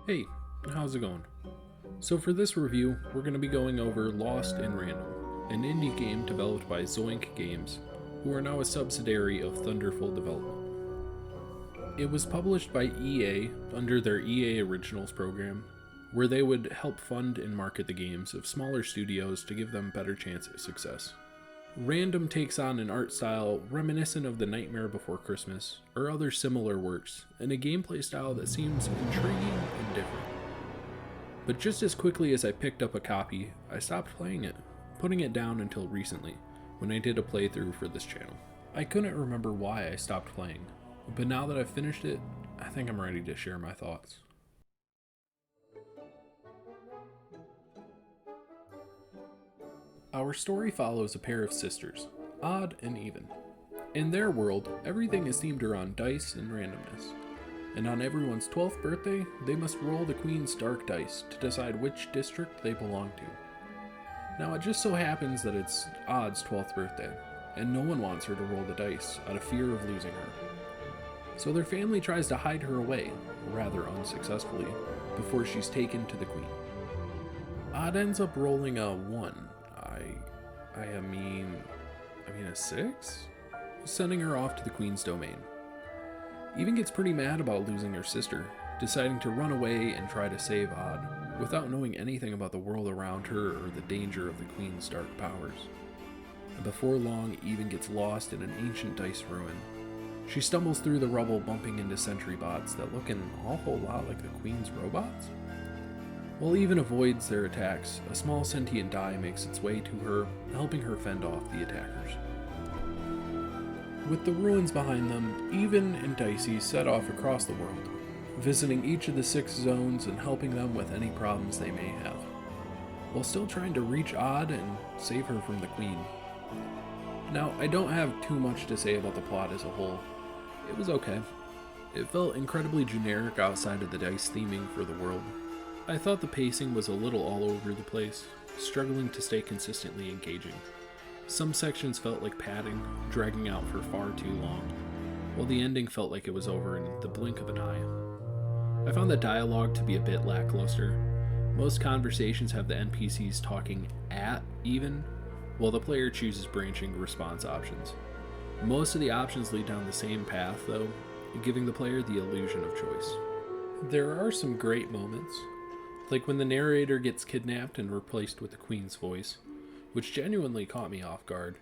Hey, how's it going? So for this review, we're going to be going over Lost in Random, an indie game developed by Zoink Games, who are now a subsidiary of Thunderful Development. It was published by EA under their EA Originals program, where they would help fund and market the games of smaller studios to give them better chance at success. Random takes on an art style reminiscent of The Nightmare Before Christmas or other similar works, and a gameplay style that seems intriguing and different. But just as quickly as I picked up a copy, I stopped playing it, putting it down until recently, when I did a playthrough for this channel. I couldn't remember why I stopped playing, but now that I've finished it, I think I'm ready to share my thoughts. Our story follows a pair of sisters, Odd and Even. In their world, everything is themed around dice and randomness, and on everyone's 12th birthday, they must roll the Queen's Dark Dice to decide which district they belong to. Now it just so happens that it's Odd's 12th birthday, and no one wants her to roll the dice out of fear of losing her. So their family tries to hide her away, rather unsuccessfully, before she's taken to the Queen. Odd ends up rolling a 1. I mean a 6? Sending her off to the Queen's domain. Even gets pretty mad about losing her sister, deciding to run away and try to save Odd, without knowing anything about the world around her or the danger of the Queen's dark powers. And before long, Even gets lost in an ancient dice ruin. She stumbles through the rubble, bumping into sentry bots that look an awful lot like the Queen's robots. While Even avoids their attacks, a small sentient die makes its way to her, helping her fend off the attackers. With the ruins behind them, Even and Dicey set off across the world, visiting each of the 6 zones and helping them with any problems they may have, while still trying to reach Odd and save her from the Queen. Now, I don't have too much to say about the plot as a whole. It was okay. It felt incredibly generic outside of the dice theming for the world. I thought the pacing was a little all over the place, struggling to stay consistently engaging. Some sections felt like padding, dragging out for far too long, while the ending felt like it was over in the blink of an eye. I found the dialogue to be a bit lackluster. Most conversations have the NPCs talking at Even, while the player chooses branching response options. Most of the options lead down the same path, though, giving the player the illusion of choice. There are some great moments, like when the narrator gets kidnapped and replaced with the Queen's voice, which genuinely caught me off guard,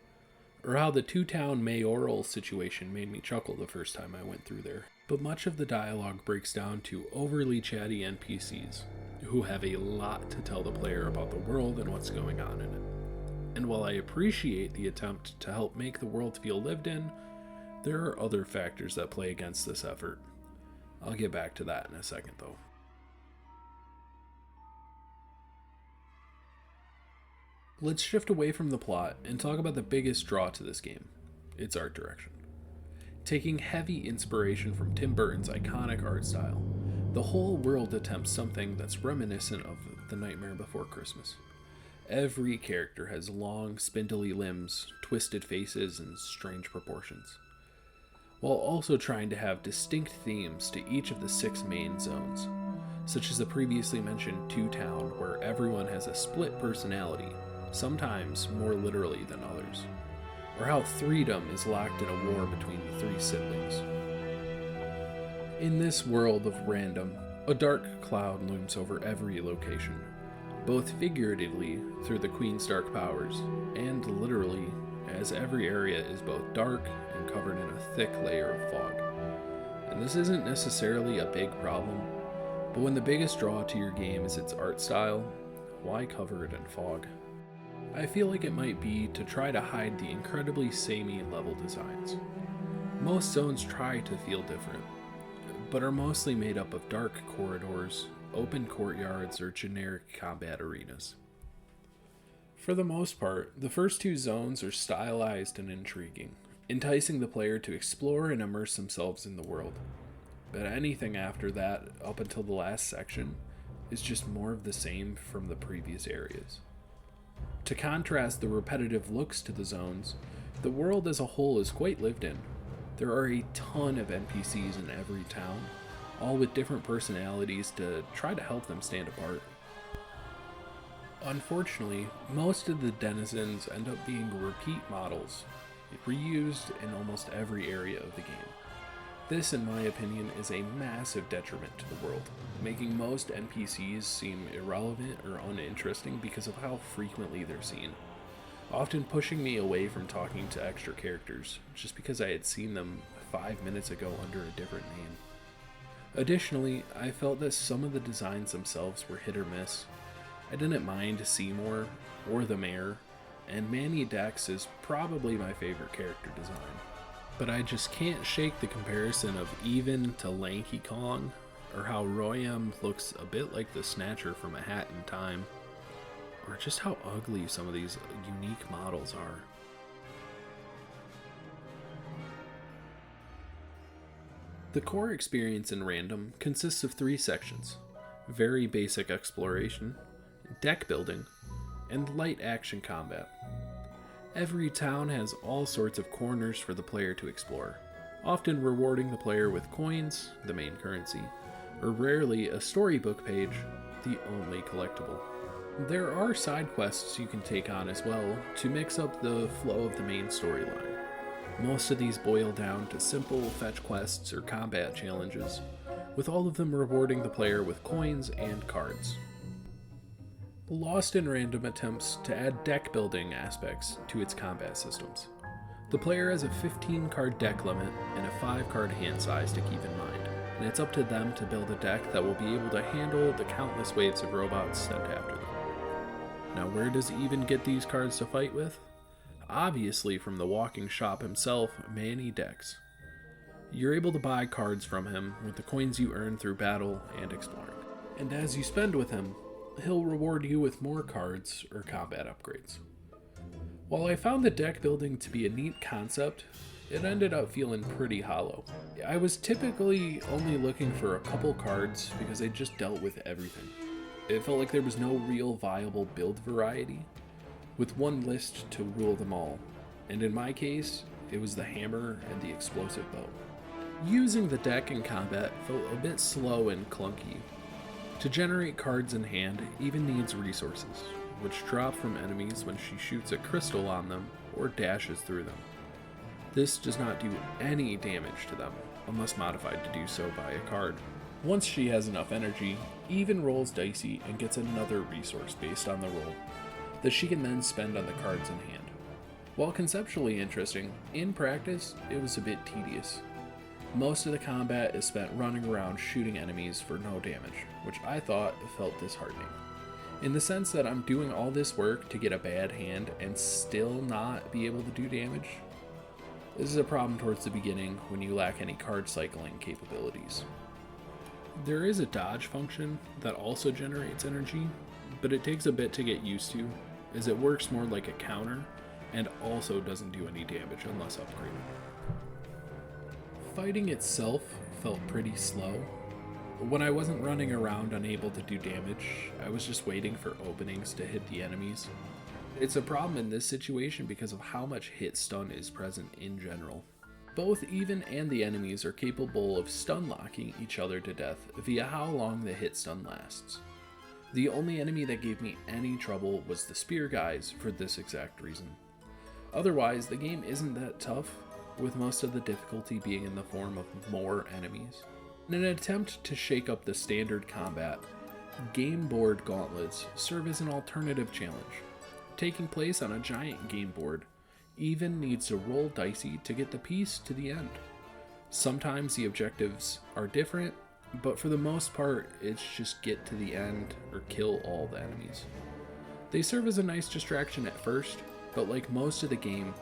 or how the two-town mayoral situation made me chuckle the first time I went through there. But much of the dialogue breaks down to overly chatty NPCs, who have a lot to tell the player about the world and what's going on in it. And while I appreciate the attempt to help make the world feel lived in, there are other factors that play against this effort. I'll get back to that in a second, though. Let's shift away from the plot and talk about the biggest draw to this game, its art direction. Taking heavy inspiration from Tim Burton's iconic art style, the whole world attempts something that's reminiscent of The Nightmare Before Christmas. Every character has long, spindly limbs, twisted faces, and strange proportions, while also trying to have distinct themes to each of the 6 main zones, such as the previously mentioned Two-Town, where everyone has a split personality, sometimes more literally than others, or how Threedom is locked in a war between the 3 siblings. In this world of random, a dark cloud looms over every location, both figuratively through the Queen's dark powers, and literally, as every area is both dark and covered in a thick layer of fog. And this isn't necessarily a big problem, but when the biggest draw to your game is its art style, why cover it in fog? I feel like it might be to try to hide the incredibly samey level designs. Most zones try to feel different, but are mostly made up of dark corridors, open courtyards, or generic combat arenas. For the most part, the first 2 zones are stylized and intriguing, enticing the player to explore and immerse themselves in the world. But anything after that, up until the last section, is just more of the same from the previous areas. To contrast the repetitive looks to the zones, the world as a whole is quite lived in. There are a ton of NPCs in every town, all with different personalities to try to help them stand apart. Unfortunately, most of the denizens end up being repeat models, reused in almost every area of the game. This, in my opinion, is a massive detriment to the world, making most NPCs seem irrelevant or uninteresting because of how frequently they're seen, often pushing me away from talking to extra characters just because I had seen them 5 minutes ago under a different name. Additionally, I felt that some of the designs themselves were hit or miss. I didn't mind Seymour or the mayor, and Manny Dex is probably my favorite character design. But I just can't shake the comparison of Even to Lanky Kong, or how Royam looks a bit like the Snatcher from A Hat in Time, or just how ugly some of these unique models are. The core experience in Random consists of 3 sections: very basic exploration, deck building, and light action combat. Every town has all sorts of corners for the player to explore, often rewarding the player with coins, the main currency, or rarely a storybook page, the only collectible. There are side quests you can take on as well to mix up the flow of the main storyline. Most of these boil down to simple fetch quests or combat challenges, with all of them rewarding the player with coins and cards. Lost in Random attempts to add deck building aspects to its combat systems. The player has a 15-card deck limit and a 5-card hand size to keep in mind, and it's up to them to build a deck that will be able to handle the countless waves of robots sent after them. Now, where does Even get these cards to fight with? Obviously from the walking shop himself, Manny Dex. You're able to buy cards from him with the coins you earn through battle and exploring. And as you spend with him, he'll reward you with more cards or combat upgrades. While I found the deck building to be a neat concept, it ended up feeling pretty hollow. I was typically only looking for a couple cards because they just dealt with everything. It felt like there was no real viable build variety, with one list to rule them all, and in my case, it was the hammer and the explosive bow. Using the deck in combat felt a bit slow and clunky. To generate cards in hand, Even needs resources, which drop from enemies when she shoots a crystal on them or dashes through them. This does not do any damage to them, unless modified to do so by a card. Once she has enough energy, Even rolls dicey and gets another resource based on the roll, that she can then spend on the cards in hand. While conceptually interesting, in practice, it was a bit tedious. Most of the combat is spent running around shooting enemies for no damage, which I thought felt disheartening. In the sense that I'm doing all this work to get a bad hand and still not be able to do damage. This is a problem towards the beginning when you lack any card cycling capabilities. There is a dodge function that also generates energy, but it takes a bit to get used to, as it works more like a counter and also doesn't do any damage unless upgraded. Fighting itself felt pretty slow. When I wasn't running around unable to do damage, I was just waiting for openings to hit the enemies. It's a problem in this situation because of how much hit stun is present in general. Both Even and the enemies are capable of stun locking each other to death via how long the hit stun lasts. The only enemy that gave me any trouble was the spear guys for this exact reason. Otherwise, the game isn't that tough, with most of the difficulty being in the form of more enemies. In an attempt to shake up the standard combat, game board gauntlets serve as an alternative challenge. Taking place on a giant game board, Even needs to roll dicey to get the piece to the end. Sometimes the objectives are different, but for the most part, it's just get to the end or kill all the enemies. They serve as a nice distraction at first, but like most of the game,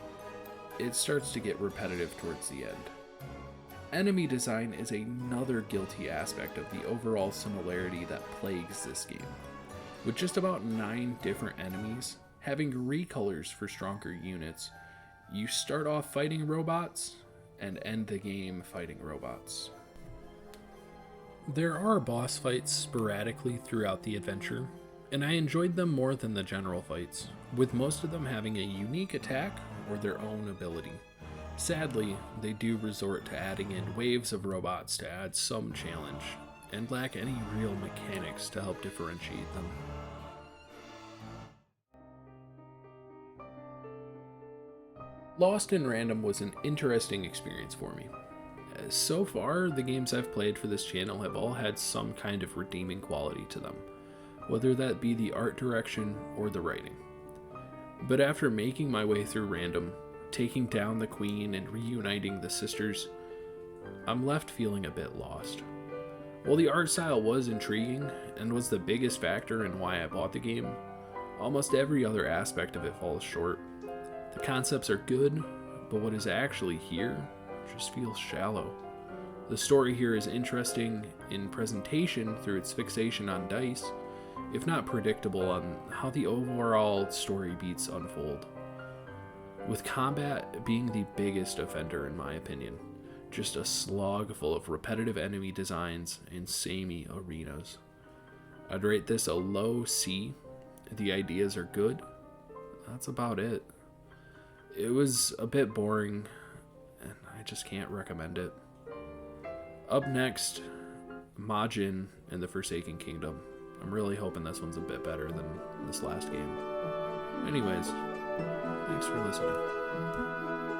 it starts to get repetitive towards the end. Enemy design is another guilty aspect of the overall similarity that plagues this game. With just about 9 different enemies, having recolors for stronger units, you start off fighting robots and end the game fighting robots. There are boss fights sporadically throughout the adventure, and I enjoyed them more than the general fights, with most of them having a unique attack or their own ability. Sadly, they do resort to adding in waves of robots to add some challenge, and lack any real mechanics to help differentiate them. Lost in Random was an interesting experience for me. So far, the games I've played for this channel have all had some kind of redeeming quality to them, whether that be the art direction or the writing. But after making my way through Random, taking down the Queen and reuniting the sisters, I'm left feeling a bit lost. While the art style was intriguing and was the biggest factor in why I bought the game, almost every other aspect of it falls short. The concepts are good, but what is actually here just feels shallow. The story here is interesting in presentation through its fixation on dice, if not predictable on how the overall story beats unfold. With combat being the biggest offender in my opinion, just a slog full of repetitive enemy designs and samey arenas. I'd rate this a low C. The ideas are good. That's about it. It was a bit boring, and I just can't recommend it. Up next, Majin and the Forsaken Kingdom. I'm really hoping this one's a bit better than this last game. Anyways, thanks for listening.